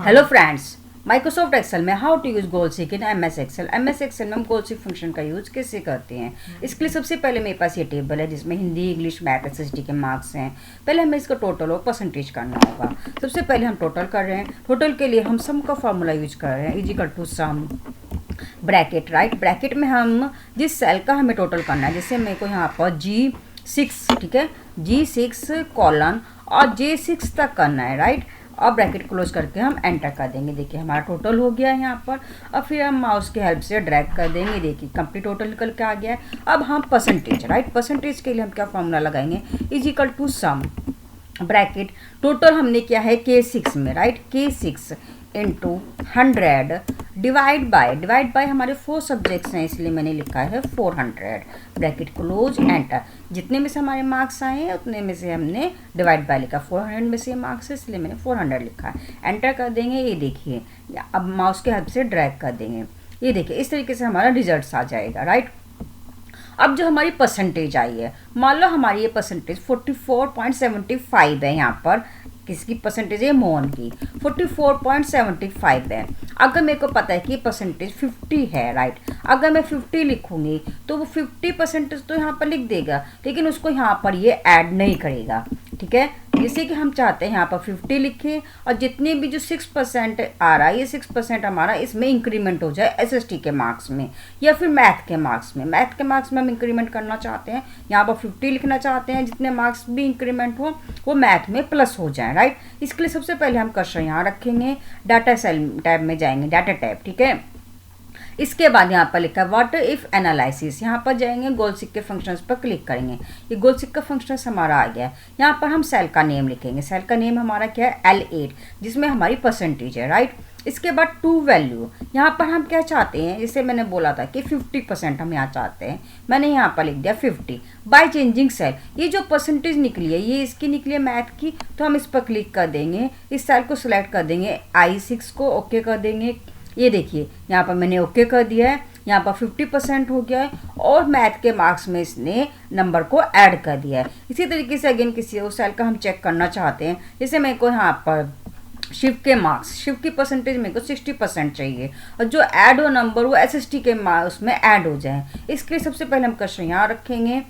Hello friends, Microsoft Excel में how to use goal seek in MS Excel. MS Excel में हम goal seek function का use कैसे करते हैं। इसके लिए सबसे पहले मेरे पास ये टेबल है जिसमें हिंदी, इंग्लिश, मैथ, एसएसटी के मार्क्स हैं। पहले हमें इसका टोटल और परसेंटेज करना होगा। सबसे पहले हम टोटल कर रहे हैं। टोटल के लिए हम सम का फॉर्मूला यूज कर रहे हैं, is equal to sum bracket, right. Bracket में हम जिस सेल का हमें टोटल करना है, जैसे मेरे को यहाँ पर G6, ठीक है, G6 कॉलन और J6 तक करना है, राइट। और ब्रैकेट क्लोज करके हम एंटर कर देंगे। देखिए हमारा टोटल हो गया है यहाँ पर। अब फिर हम माउस की हेल्प से ड्रैग कर देंगे। देखिए कंप्लीट टोटल निकल के आ गया है। अब हम परसेंटेज, राइट, परसेंटेज के लिए हम क्या फॉर्मूला लगाएंगे, is equal to sum bracket total हमने किया है K6 में, right, K6 into 100 divide by हमारे 4 सब्जेक्ट्स हैं इसलिए मैंने लिखा है 400, ब्रैकेट क्लोज एंटर। जितने में से हमारे मार्क्स आए हैं उतने में से हमने डिवाइड बाय लिखा। 400 में से मार्क्स है इसलिए मैंने 400 लिखा है। एंटर कर देंगे। ये देखिए अब माउस के हेल्प से ड्रैग कर देंगे। ये देखिए इस तरीके से हमारा रिजल्ट आ जाएगा, राइट। अब जो हमारी परसेंटेज आई है, मान लो हमारी ये परसेंटेज 44.75 है। यहाँ पर किसकी परसेंटेज है, मोहन की 44.75 है। अगर मेरे को पता है कि परसेंटेज 50 है, राइट, अगर मैं 50 लिखूंगी तो वो 50% तो यहाँ पर लिख देगा, लेकिन उसको यहाँ पर ये ऐड नहीं करेगा, ठीक है। जैसे कि हम चाहते हैं यहाँ पर 50 लिखें और जितने भी जो 6% आ रहा है, ये 6% हमारा इसमें इंक्रीमेंट हो जाए एसएसटी के मार्क्स में या फिर मैथ के मार्क्स में। मैथ के मार्क्स में हम इंक्रीमेंट करना चाहते हैं, यहाँ पर 50 लिखना चाहते हैं, जितने मार्क्स भी इंक्रीमेंट हो वो मैथ में प्लस हो जाए, राइट। इसके लिए सबसे पहले हम कर्सर यहाँ रखेंगे, डाटा सेल टैब में जाएंगे, डाटा टैब, ठीक है। इसके बाद यहाँ पर लिखा है व्हाट इफ एनालिसिस। यहाँ पर जाएंगे, गोल सीक के फंक्शंस पर क्लिक करेंगे। ये गोल सीक का फंक्शंस हमारा आ गया है। यहाँ पर हम सेल का नेम लिखेंगे। सेल का नेम हमारा क्या है, L8, जिसमें हमारी परसेंटेज है, राइट। इसके बाद टू वैल्यू, यहाँ पर हम क्या चाहते हैं, जैसे मैंने बोला था कि 50% हम यहाँ चाहते हैं, मैंने यहाँ पर लिख दिया 50। बाय चेंजिंग सेल, ये जो परसेंटेज निकली है ये इसकी निकली है मैथ की, तो हम इस पर क्लिक कर देंगे, इस सेल को सिलेक्ट कर देंगे, I6 को ओके कर देंगे। ये देखिए यहाँ पर मैंने ओके कर दिया है। यहाँ पर 50% हो गया है और मैथ के मार्क्स में इसने नंबर को ऐड कर दिया है। इसी तरीके से अगेन किसी और सेल का हम चेक करना चाहते हैं, जैसे मेरे को यहाँ पर शिफ्ट के मार्क्स, शिफ्ट की परसेंटेज मेरे को 60% चाहिए और जो ऐड हो नंबर वो एसएसटी के मार्क्स में ऐड हो जाए। इसके लिए सबसे पहले हम कर्सर यहाँ रखेंगे।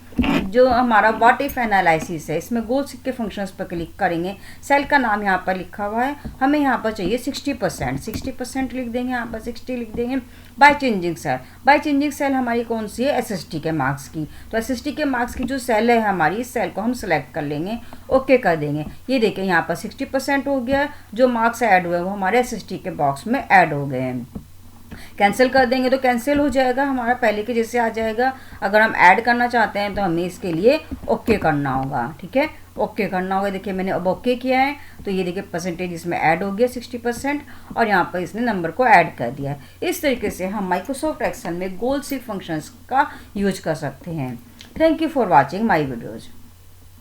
जो हमारा व्हाट इफ एनालिसिस है, इसमें गोल सीक के फंक्शंस पर क्लिक करेंगे। सेल का नाम यहाँ पर लिखा हुआ है, हमें यहाँ पर चाहिए 60% लिख देंगे, यहाँ पर 60 लिख देंगे। By changing cell, by changing cell हमारी कौन सी है, एसएसटी के मार्क्स की। तो एसएसटी के मार्क्स की जो सेल है हमारी, इस सेल को हम सिलेक्ट कर लेंगे, ओके कर देंगे। ये देखें यहाँ पर 60% हो गया है, जो मार्क्स ऐड हुए वो हमारे एसएसटी के बॉक्स में ऐड हो गए हैं। कैंसिल कर देंगे तो कैंसिल हो जाएगा, हमारा पहले के जैसे आ जाएगा। अगर हम ऐड करना चाहते हैं तो हमें इसके लिए ओके करना होगा, ठीक है, ओके करना होगा। देखिए मैंने अब ओके किया है तो ये देखिए परसेंटेज इसमें ऐड हो गया 60% और यहाँ पर इसने नंबर को ऐड कर दिया है। इस तरीके से हम माइक्रोसॉफ्ट एक्सेल में गोल सीक फंक्शंस का यूज कर सकते हैं। Thank you for watching my videos.